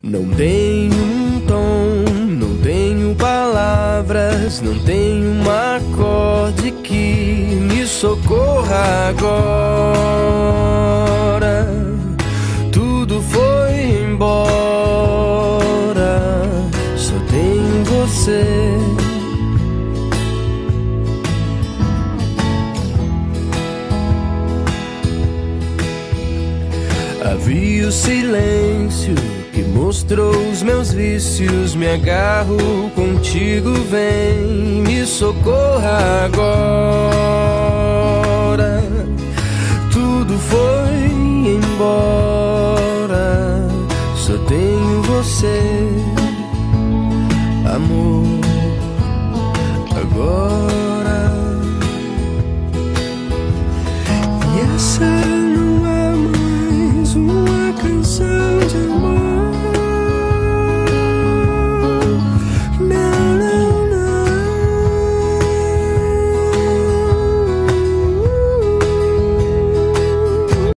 Não tenho um tom, não tenho palavras, não tenho um acorde que me socorra agora. Tudo foi embora, só tenho você. Havia o silêncio que mostrou os meus vícios. Me agarro contigo, vem, me socorra agora. Tudo foi embora, só tenho você, amor, agora.